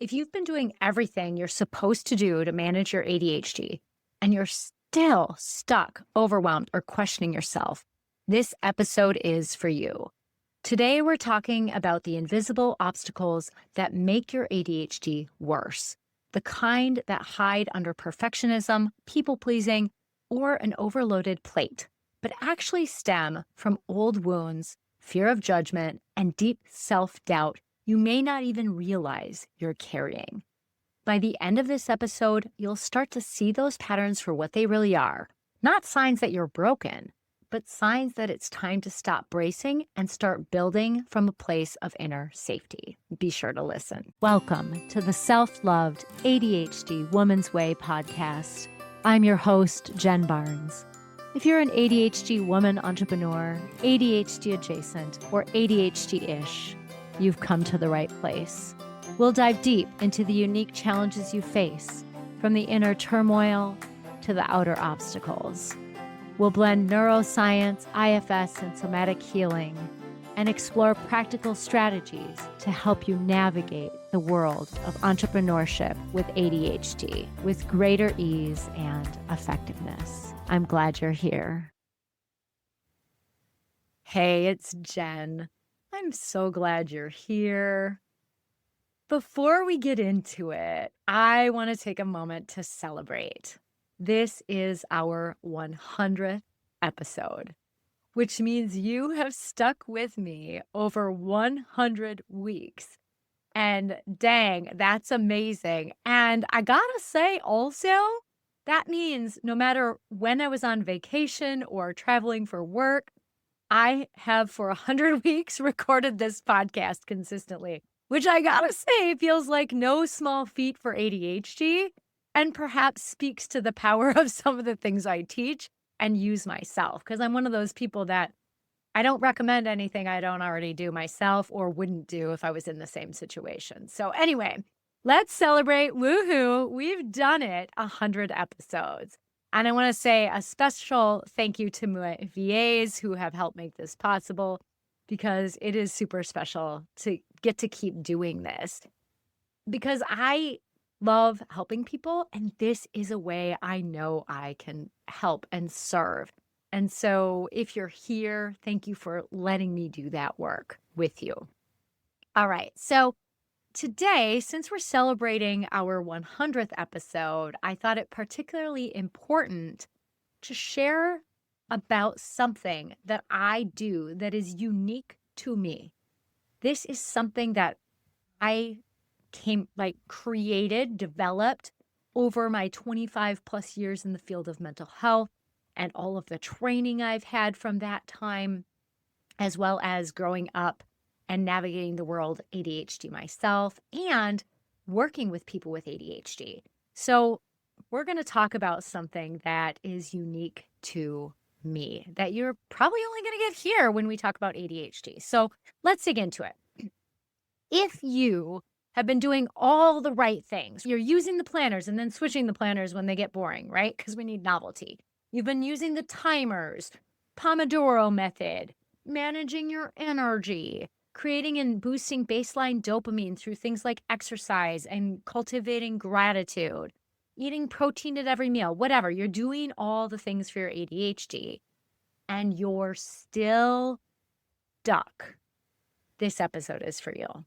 If you've been doing everything you're supposed to do to manage your ADHD and you're still stuck, overwhelmed, or questioning yourself, this episode is for you. Today, we're talking about the invisible obstacles that make your ADHD worse, the kind that hide under perfectionism, people pleasing, or an overloaded plate, but actually stem from old wounds, fear of judgment, and deep self doubt you may not even realize you're carrying. By the end of this episode, you'll start to see those patterns for what they really are, not signs that you're broken, but signs that it's time to stop bracing and start building from a place of inner safety. Be sure to listen. Welcome to the Self-Loved ADHD Woman's Way podcast. I'm your host, Jen Barnes. If you're an ADHD woman entrepreneur, ADHD adjacent, or ADHD-ish, you've come to the right place. We'll dive deep into the unique challenges you face, from the inner turmoil to the outer obstacles. We'll blend neuroscience, IFS, and somatic healing, and explore practical strategies to help you navigate the world of entrepreneurship with ADHD with greater ease and effectiveness. I'm glad you're here. Hey, it's Jen. I'm so glad you're here. Before we get into it, I want to take a moment to celebrate. This is our 100th episode, which means you have stuck with me over 100 weeks. And dang, that's amazing. And I gotta say also, that means no matter when I was on vacation or traveling for work, I have for 100 weeks recorded this podcast consistently, which I gotta say feels like no small feat for ADHD and perhaps speaks to the power of some of the things I teach and use myself. Because I'm one of those people that I don't recommend anything I don't already do myself or wouldn't do if I was in the same situation. So anyway, let's celebrate. Woohoo! We've done it 100 episodes. And I want to say a special thank you to my VAs who have helped make this possible, because it is super special to get to keep doing this, because I love helping people. And this is a way I know I can help and serve. And so if you're here, thank you for letting me do that work with you. All right. So today, since we're celebrating our 100th episode, I thought it particularly important to share about something that I do that is unique to me. This is something that I created, developed over my 25 plus years in the field of mental health and all of the training I've had from that time, as well as growing up and navigating the world ADHD myself and working with people with ADHD. So we're going to talk about something that is unique to me that you're probably only going to get here when we talk about ADHD. So let's dig into it. If you have been doing all the right things, you're using the planners and then switching the planners when they get boring, right? Because we need novelty. You've been using the timers, Pomodoro method, managing your energy, creating and boosting baseline dopamine through things like exercise and cultivating gratitude, eating protein at every meal, whatever. You're doing all the things for your ADHD and you're still stuck. This episode is for you.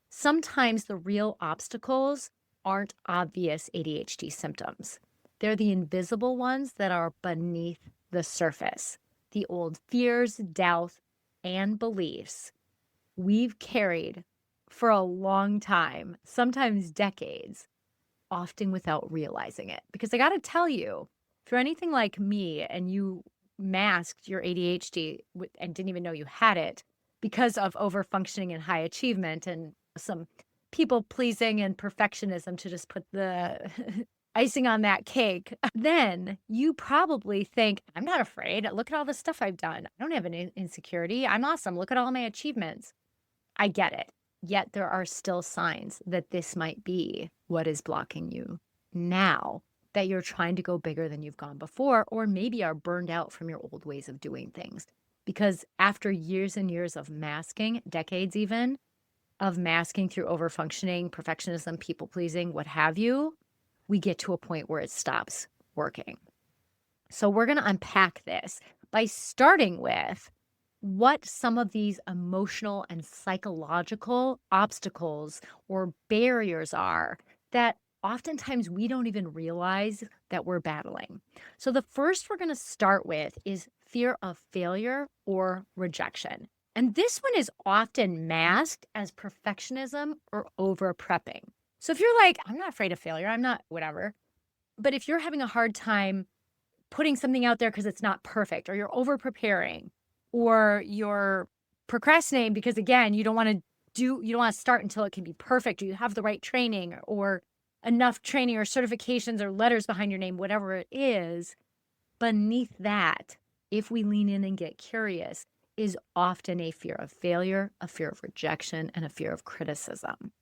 Sometimes the real obstacles aren't obvious ADHD symptoms. They're the invisible ones that are beneath the surface, the old fears, doubts, and beliefs we've carried for a long time, sometimes decades, often without realizing it. Because I got to tell you, if you're anything like me and you masked your ADHD and didn't even know you had it because of overfunctioning and high achievement and some people pleasing and perfectionism to just put the icing on that cake, then you probably think, I'm not afraid. Look at all the stuff I've done. I don't have an insecurity. I'm awesome. Look at all my achievements. I get it. Yet there are still signs that this might be what is blocking you now, that you're trying to go bigger than you've gone before, or maybe are burned out from your old ways of doing things. Because after years and years of masking, decades even, of masking through overfunctioning, perfectionism, people pleasing, what have you, we get to a point where it stops working. So we're going to unpack this by starting with what some of these emotional and psychological obstacles or barriers are that oftentimes we don't even realize that we're battling. So the first we're going to start with is fear of failure or rejection. And this one is often masked as perfectionism or over prepping. So if you're like, I'm not afraid of failure, I'm not whatever. But if you're having a hard time putting something out there because it's not perfect, or you're over preparing, or you're procrastinating because, again, you don't want to start until it can be perfect, or you have the right training or enough training or certifications or letters behind your name, whatever it is, beneath that, if we lean in and get curious, is often a fear of failure, a fear of rejection, and a fear of criticism.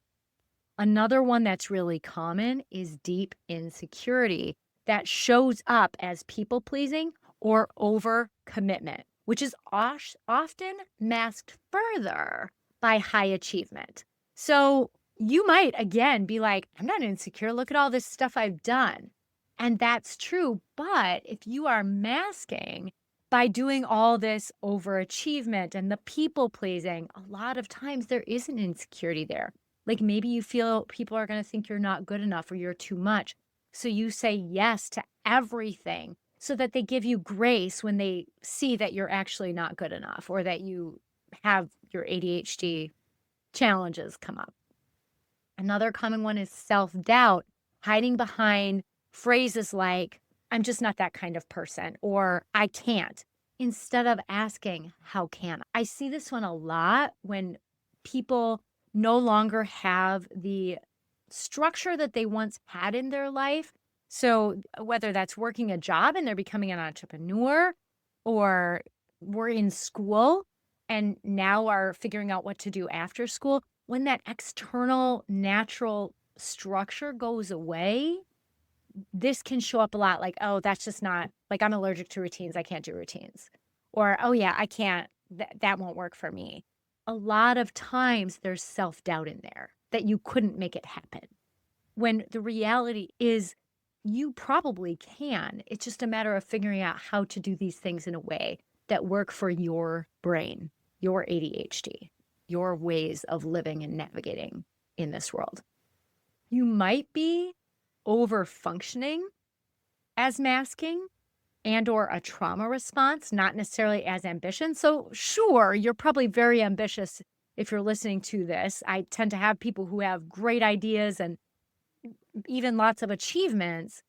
Another one that's really common is deep insecurity that shows up as people pleasing or over commitment, which is often masked further by high achievement. So you might, again, be like, I'm not insecure. Look at all this stuff I've done. And that's true. But if you are masking by doing all this overachievement and the people pleasing, a lot of times there is an insecurity there. Like maybe you feel people are going to think you're not good enough or you're too much. So you say yes to everything so that they give you grace when they see that you're actually not good enough or that you have your ADHD challenges come up. Another common one is self-doubt, hiding behind phrases like, I'm just not that kind of person, or I can't, instead of asking, how can I? I see this one a lot when people no longer have the structure that they once had in their life. So whether that's working a job and they're becoming an entrepreneur, or we're in school and now are figuring out what to do after school, when that external natural structure goes away, this can show up a lot like, oh, that's just not, like, I'm allergic to routines. I can't do routines. Or, oh, yeah, I can't, that won't work for me. A lot of times there's self-doubt in there that you couldn't make it happen. When the reality is you probably can. It's just a matter of figuring out how to do these things in a way that work for your brain, your ADHD, your ways of living and navigating in this world. You might be over functioning as masking and or a trauma response, not necessarily as ambition. So sure, you're probably very ambitious if you're listening to this. I tend to have people who have great ideas and even lots of achievements,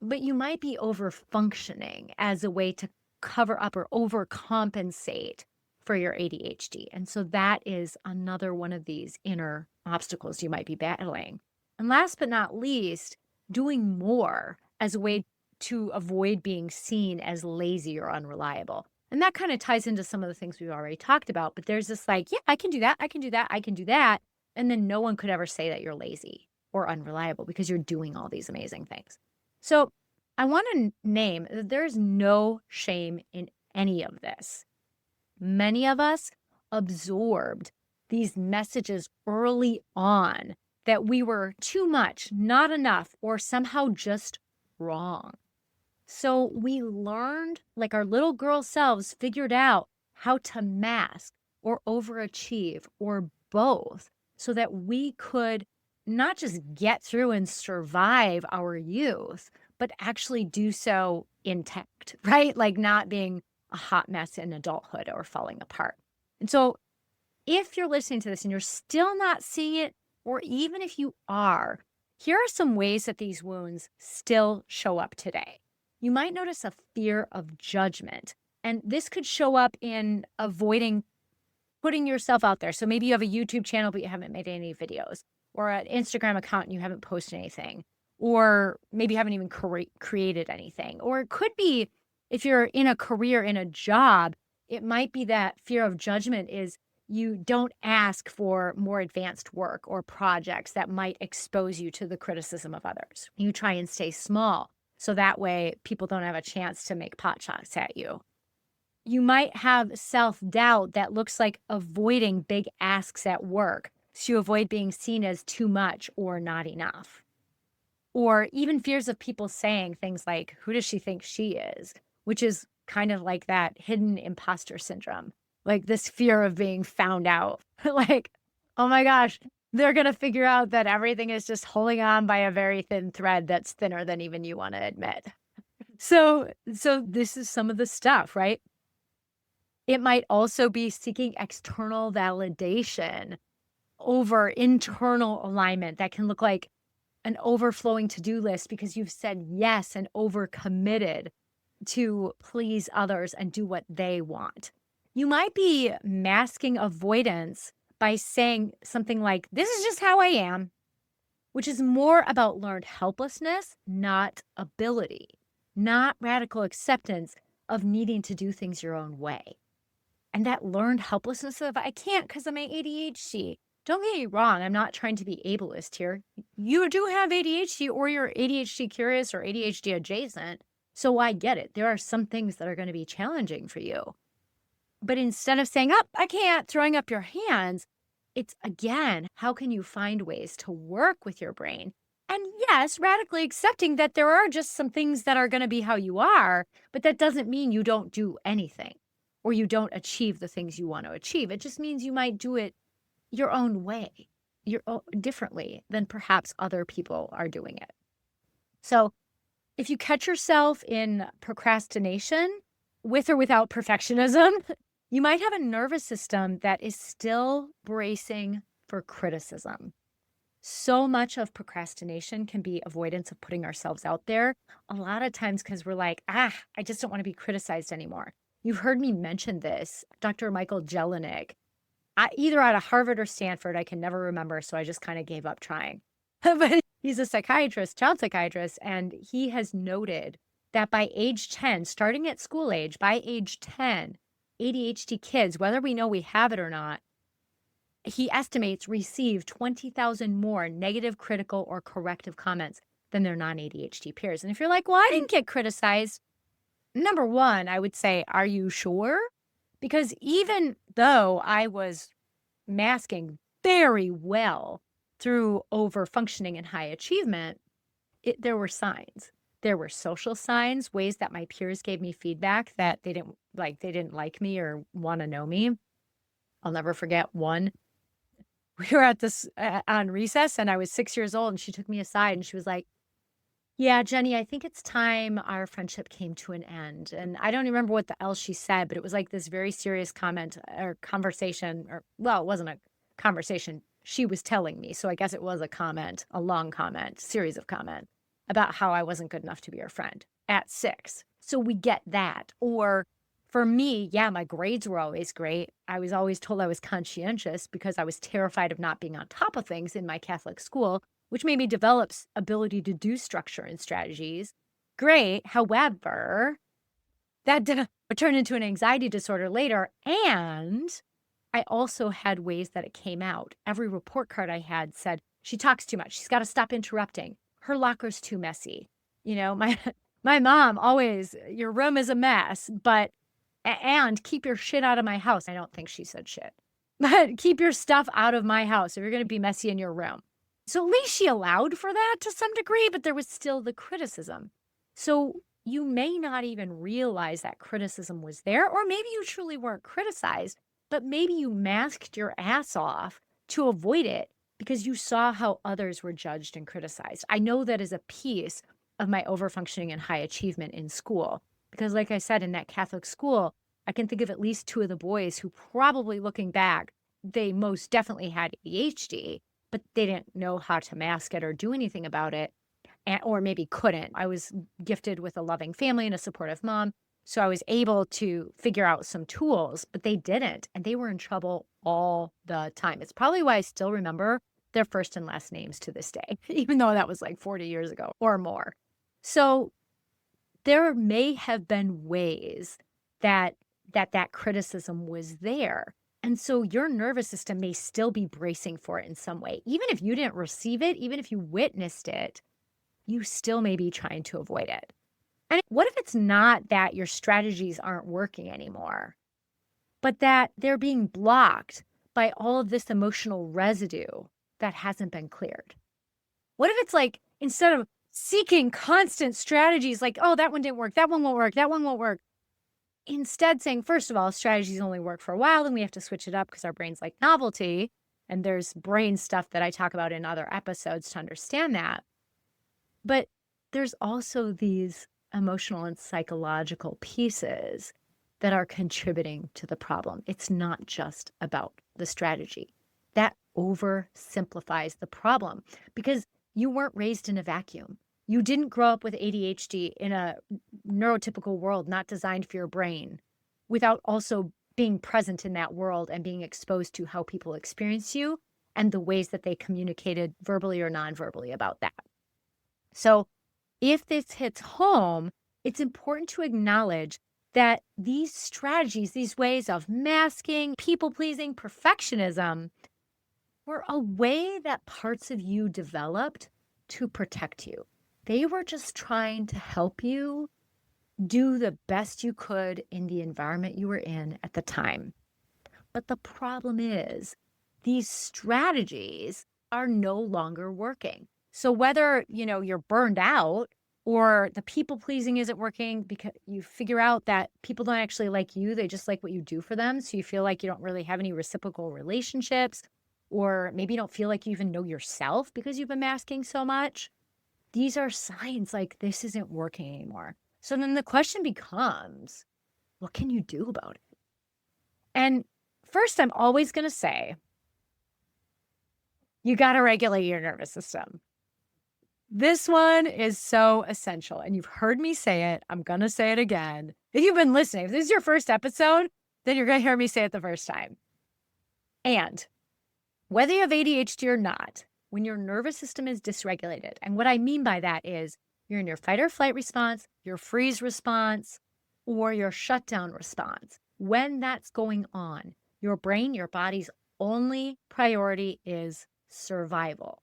but you might be over functioning as a way to cover up or overcompensate for your ADHD. And so that is another one of these inner obstacles you might be battling. And last but not least, doing more as a way to avoid being seen as lazy or unreliable. And that kind of ties into some of the things we've already talked about. But there's this like, yeah, I can do that. I can do that. I can do that. And then no one could ever say that you're lazy or unreliable because you're doing all these amazing things. So I want to name that there's no shame in any of this. Many of us absorbed these messages early on that we were too much, not enough, or somehow just wrong. So we learned, like our little girl selves figured out how to mask or overachieve or both so that we could not just get through and survive our youth, but actually do so intact, right? Like not being a hot mess in adulthood or falling apart. And so if you're listening to this and you're still not seeing it, or even if you are, here are some ways that these wounds still show up today. You might notice a fear of judgment, and this could show up in avoiding putting yourself out there. So maybe you have a YouTube channel, but you haven't made any videos, or an Instagram account and you haven't posted anything, or maybe you haven't even created anything. Or it could be if you're in a career, in a job, it might be that fear of judgment is you don't ask for more advanced work or projects that might expose you to the criticism of others. You try and stay small so that way people don't have a chance to make pot shots at you. You might have self-doubt that looks like avoiding big asks at work. So you avoid being seen as too much or not enough. Or even fears of people saying things like, who does she think she is? Which is kind of like that hidden imposter syndrome, like this fear of being found out. Like, oh my gosh, they're going to figure out that everything is just holding on by a very thin thread that's thinner than even you want to admit. So this is some of the stuff, right? It might also be seeking external validation over internal alignment that can look like an overflowing to-do list because you've said yes and overcommitted to please others and do what they want. You might be masking avoidance by saying something like, this is just how I am, which is more about learned helplessness, not ability, not radical acceptance of needing to do things your own way. And that learned helplessness of, I can't because of my ADHD. Don't get me wrong, I'm not trying to be ableist here. You do have ADHD, or you're ADHD curious or ADHD adjacent. So I get it. There are some things that are going to be challenging for you. But instead of saying, up, I can't, throwing up your hands, it's again, how can you find ways to work with your brain? And yes, radically accepting that there are just some things that are going to be how you are, but that doesn't mean you don't do anything or you don't achieve the things you want to achieve. It just means you might do it your own way, differently than perhaps other people are doing it. So if you catch yourself in procrastination, with or without perfectionism, you might have a nervous system that is still bracing for criticism. So much of procrastination can be avoidance of putting ourselves out there. A lot of times because we're like, I just don't want to be criticized anymore. You've heard me mention this. Dr. Michael Jelenic, either out of Harvard or Stanford, I can never remember, so I just kind of gave up trying. But he's a psychiatrist, child psychiatrist, and he has noted that by age 10, starting at school age, by age 10, ADHD kids, whether we know we have it or not, he estimates receive 20,000 more negative, critical, or corrective comments than their non-ADHD peers. And if you're like, well, I didn't get criticized, number one, I would say, are you sure? Because even though I was masking very well through overfunctioning and high achievement, there were signs. There were social signs, ways that my peers gave me feedback that they didn't like me or want to know me. I'll never forget one. We were at this on recess and I was 6 years old and she took me aside and she was like, yeah, Jenny, I think it's time our friendship came to an end. And I don't remember what the else she said, but it was like this very serious comment or conversation, or, well, it wasn't a conversation. She was telling me. So I guess it was a comment, a long comment, series of comments about how I wasn't good enough to be her friend at 6. So we get that. Or for me, yeah, my grades were always great. I was always told I was conscientious because I was terrified of not being on top of things in my Catholic school, which made me develop ability to do structure and strategies. Great. However, that didn't turn into an anxiety disorder later. And I also had ways that it came out. Every report card I had said, she talks too much. She's got to stop interrupting. Her locker's too messy. You know, my mom always, your room is a mess, and keep your shit out of my house. I don't think she said shit, but keep your stuff out of my house if you're going to be messy in your room. So at least she allowed for that to some degree, but there was still the criticism. So you may not even realize that criticism was there, or maybe you truly weren't criticized, but maybe you masked your ass off to avoid it because you saw how others were judged and criticized. I know that is a piece of my overfunctioning and high achievement in school, because like I said, in that Catholic school, I can think of at least 2 of the boys who probably looking back, they most definitely had ADHD, but they didn't know how to mask it or do anything about it, or maybe couldn't. I was gifted with a loving family and a supportive mom, so I was able to figure out some tools, but they didn't, and they were in trouble all the time. It's probably why I still remember their first and last names to this day, even though that was like 40 years ago or more. So there may have been ways that criticism was there. And so your nervous system may still be bracing for it in some way. Even if you didn't receive it, even if you witnessed it, you still may be trying to avoid it. And what if it's not that your strategies aren't working anymore, but that they're being blocked by all of this emotional residue that hasn't been cleared? What if it's like, instead of seeking constant strategies like, oh, that one didn't work, that one won't work, that one won't work, instead saying, first of all, strategies only work for a while, then we have to switch it up because our brains like novelty. And there's brain stuff that I talk about in other episodes to understand that. But there's also these emotional and psychological pieces that are contributing to the problem. It's not just about the strategy. That oversimplifies the problem because you weren't raised in a vacuum. You didn't grow up with ADHD in a neurotypical world not designed for your brain without also being present in that world and being exposed to how people experience you and the ways that they communicated verbally or non-verbally about that. So if this hits home, it's important to acknowledge that these strategies, these ways of masking, people-pleasing, perfectionism, were a way that parts of you developed to protect you. They were just trying to help you do the best you could in the environment you were in at the time. But the problem is, these strategies are no longer working. So whether, you're burned out or the people pleasing isn't working because you figure out that people don't actually like you, they just like what you do for them. So you feel like you don't really have any reciprocal relationships, or maybe you don't feel like you even know yourself because you've been masking so much. These are signs like this isn't working anymore. So then the question becomes, what can you do about it? And first, I'm always going to say, you got to regulate your nervous system. This one is so essential. And you've heard me say it. I'm going to say it again. If you've been listening, if this is your first episode, then you're going to hear me say it the first time. And whether you have ADHD or not, when your nervous system is dysregulated, and what I mean by that is you're in your fight or flight response, your freeze response, or your shutdown response. When that's going on, your brain, your body's only priority is survival.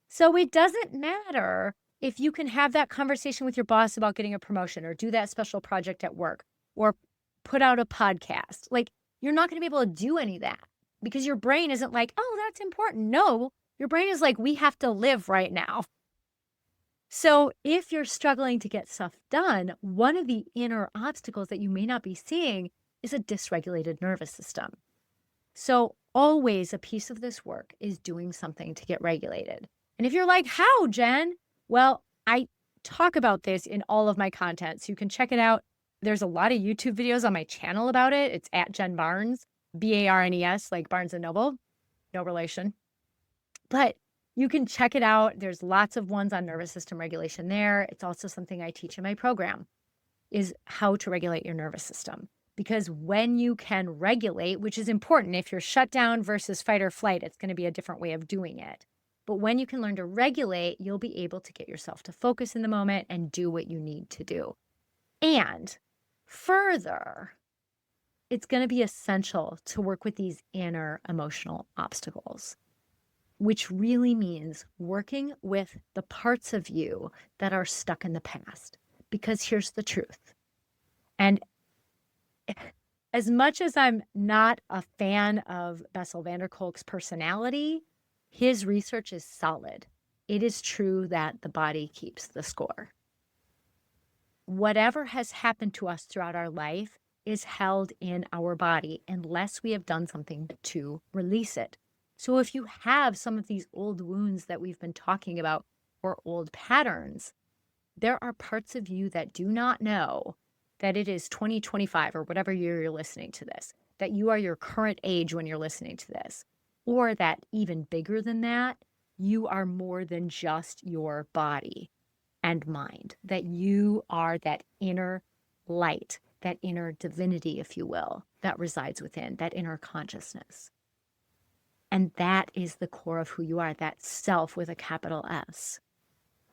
So it doesn't matter if you can have that conversation with your boss about getting a promotion, or do that special project at work, or put out a podcast. Like, you're not going to be able to do any of that because your brain isn't like, oh, that's important. No, your brain is like, we have to live right now. So if you're struggling to get stuff done, one of the inner obstacles that you may not be seeing is a dysregulated nervous system. So always a piece of this work is doing something to get regulated. And if you're like, how, Jen? Well, I talk about this in all of my content, so you can check it out. There's a lot of YouTube videos on my channel about it. It's at Jen Barnes, Barnes, like Barnes and Noble, no relation. But you can check it out. There's lots of ones on nervous system regulation there. It's also something I teach in my program, is how to regulate your nervous system. Because when you can regulate, which is important, if you're shut down versus fight or flight, it's going to be a different way of doing it. But when you can learn to regulate, you'll be able to get yourself to focus in the moment and do what you need to do. And further, it's going to be essential to work with these inner emotional obstacles, which really means working with the parts of you that are stuck in the past. Because here's the truth. And as much as I'm not a fan of Bessel van der Kolk's personality, his research is solid. It is true that the body keeps the score. Whatever has happened to us throughout our life is held in our body unless we have done something to release it. So if you have some of these old wounds that we've been talking about, or old patterns, there are parts of you that do not know that it is 2025 or whatever year you're listening to this, that you are your current age when you're listening to this, or that even bigger than that, you are more than just your body and mind, that you are that inner light, that inner divinity, if you will, that resides within, that inner consciousness. And that is the core of who you are, that self with a capital S.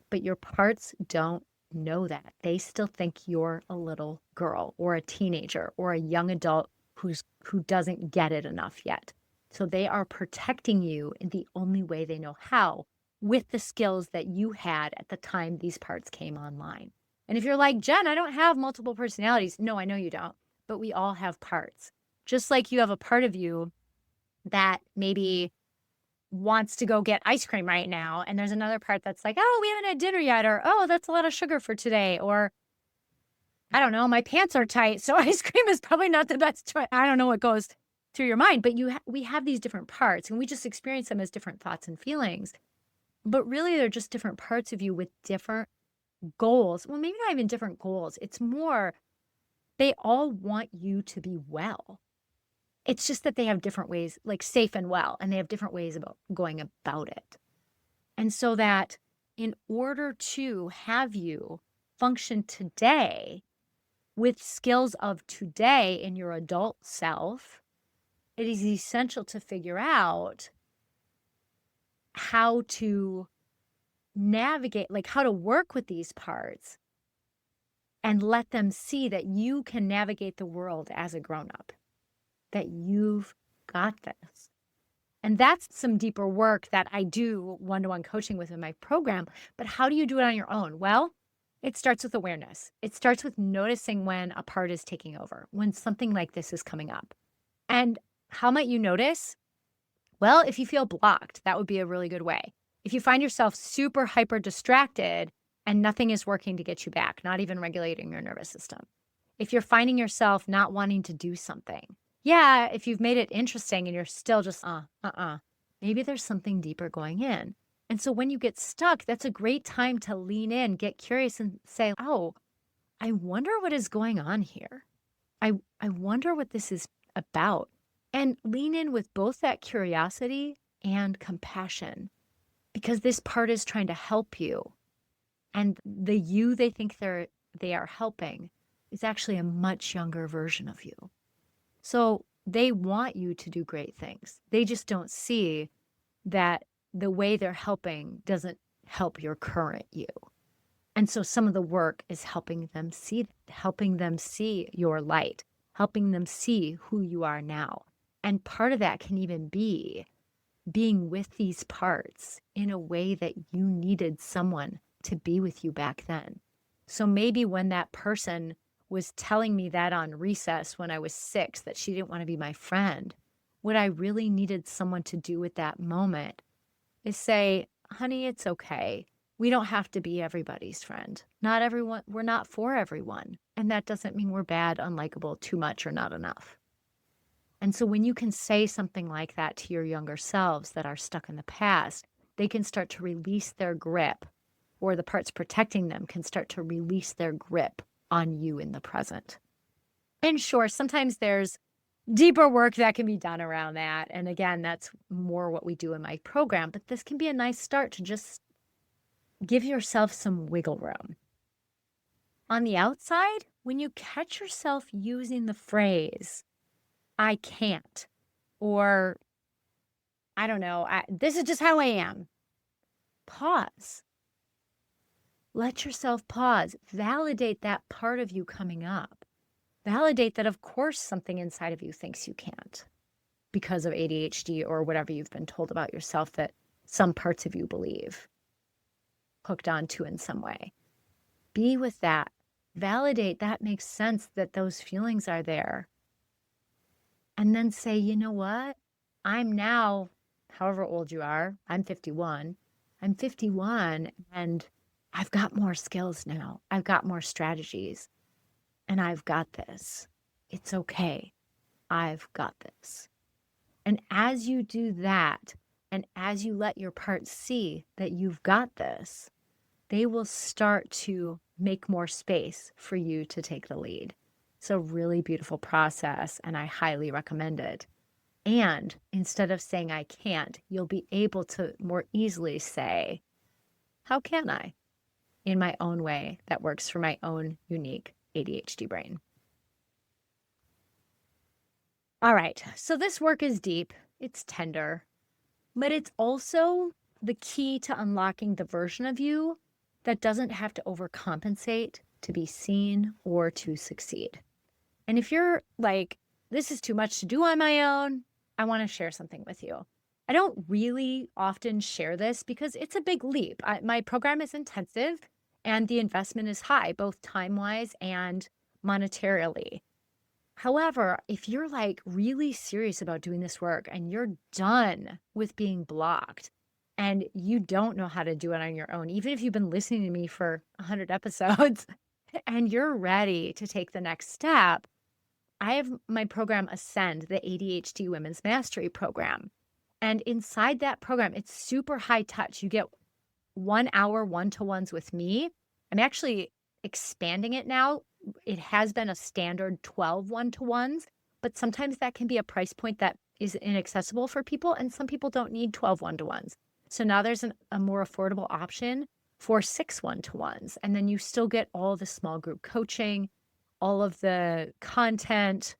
But your parts don't know that. They still think you're a little girl or a teenager or a young adult who doesn't get it enough yet. So they are protecting you in the only way they know how, with the skills that you had at the time these parts came online. And if you're like, Jen, I don't have multiple personalities. No, I know you don't, but we all have parts. Just like you have a part of you that maybe wants to go get ice cream right now. And there's another part that's like, oh, we haven't had dinner yet. Or, oh, that's a lot of sugar for today. Or, I don't know, my pants are tight. So ice cream is probably not the best choice. I don't know what goes through your mind, but we have these different parts and we just experience them as different thoughts and feelings. But really, they're just different parts of you with different goals. Well, maybe not even different goals. It's more, they all want you to be well. It's just that they have different ways, like safe and well, and they have different ways about going about it. And so that in order to have you function today with skills of today in your adult self, it is essential to figure out how to navigate, like how to work with these parts and let them see that you can navigate the world as a grown-up, that you've got this. And that's some deeper work that I do one-to-one coaching with in my program. But how do you do it on your own? Well, it starts with awareness. It starts with noticing when a part is taking over, when something like this is coming up. And how might you notice? Well, if you feel blocked, that would be a really good way. If you find yourself super hyper distracted and nothing is working to get you back, not even regulating your nervous system. If you're finding yourself not wanting to do something. Yeah, if you've made it interesting and you're still just, maybe there's something deeper going in. And so when you get stuck, that's a great time to lean in, get curious and say, oh, I wonder what is going on here. I wonder what this is about. And lean in with both that curiosity and compassion, because this part is trying to help you. And the you they think they are helping is actually a much younger version of you. So they want you to do great things. They just don't see that the way they're helping doesn't help your current you. And so some of the work is helping them see your light, helping them see who you are now. And part of that can even be being with these parts in a way that you needed someone to be with you back then. So maybe when that person was telling me that on recess when I was 6, that she didn't want to be my friend, what I really needed someone to do at that moment is say, honey, it's okay. We don't have to be everybody's friend. Not everyone, we're not for everyone. And that doesn't mean we're bad, unlikable, too much, or not enough. And so when you can say something like that to your younger selves that are stuck in the past, they can start to release their grip, or the parts protecting them can start to release their grip on you in the present. And sure, sometimes there's deeper work that can be done around that. And again, that's more what we do in my program. But this can be a nice start to just give yourself some wiggle room. On the outside, when you catch yourself using the phrase, I can't, or I don't know, this is just how I am, pause. Let yourself pause. Validate that part of you coming up. Validate that, of course, something inside of you thinks you can't because of ADHD or whatever you've been told about yourself that some parts of you believe, hooked onto in some way. Be with that. Validate that makes sense, that those feelings are there. And then say, you know what? I'm now, however old you are, I'm 51. I'm 51 and I've got more skills now. I've got more strategies and I've got this. It's okay. I've got this. And as you do that, and as you let your parts see that you've got this, they will start to make more space for you to take the lead. It's a really beautiful process, and I highly recommend it. And instead of saying I can't, you'll be able to more easily say, how can I? In my own way that works for my own unique ADHD brain. All right, so this work is deep, it's tender, but it's also the key to unlocking the version of you that doesn't have to overcompensate to be seen or to succeed. And if you're like, this is too much to do on my own, I want to share something with you. I don't really often share this because it's a big leap. My program is intensive and the investment is high, both time-wise and monetarily. However, if you're like really serious about doing this work and you're done with being blocked and you don't know how to do it on your own, even if you've been listening to me for 100 episodes and you're ready to take the next step, I have my program Ascend, the ADHD Women's Mastery Program. And inside that program, it's super high touch. You get 1 hour one-to-ones with me. I'm actually expanding it now. It has been a standard 12 one-to-ones, but sometimes that can be a price point that is inaccessible for people, and some people don't need 12 one-to-ones. So now there's a more affordable option for 6 one-to-ones, and then you still get all the small group coaching, all of the content,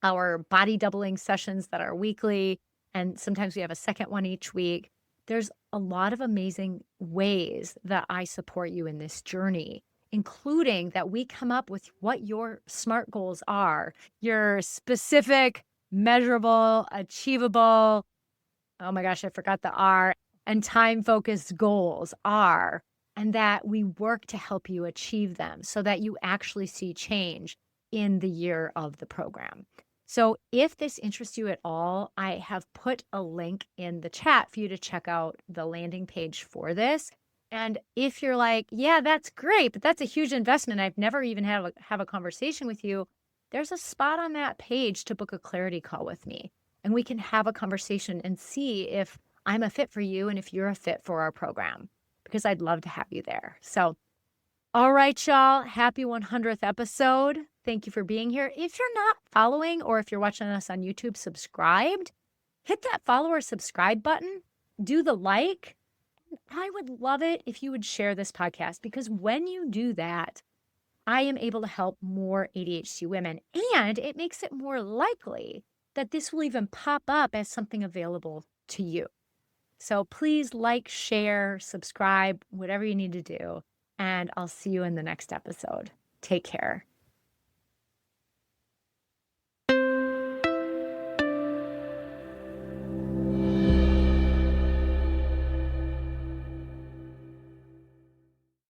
our body doubling sessions that are weekly, and sometimes we have a second one each week. There's a lot of amazing ways that I support you in this journey, including that we come up with what your SMART goals are, your specific, measurable, achievable, oh my gosh, I forgot the R, and time-focused goals are, and that we work to help you achieve them so that you actually see change in the year of the program. So if this interests you at all, I have put a link in the chat for you to check out the landing page for this. And if you're like, yeah, that's great, but that's a huge investment, I've never even have a conversation with you, there's a spot on that page to book a clarity call with me. And we can have a conversation and see if I'm a fit for you and if you're a fit for our program, because I'd love to have you there. So, all right, y'all, happy 100th episode. Thank you for being here. If you're not following or if you're watching us on YouTube, subscribed, hit that follow or subscribe button, do the like. I would love it if you would share this podcast, because when you do that, I am able to help more ADHD women, and it makes it more likely that this will even pop up as something available to you. So please like, share, subscribe, whatever you need to do, and I'll see you in the next episode. Take care.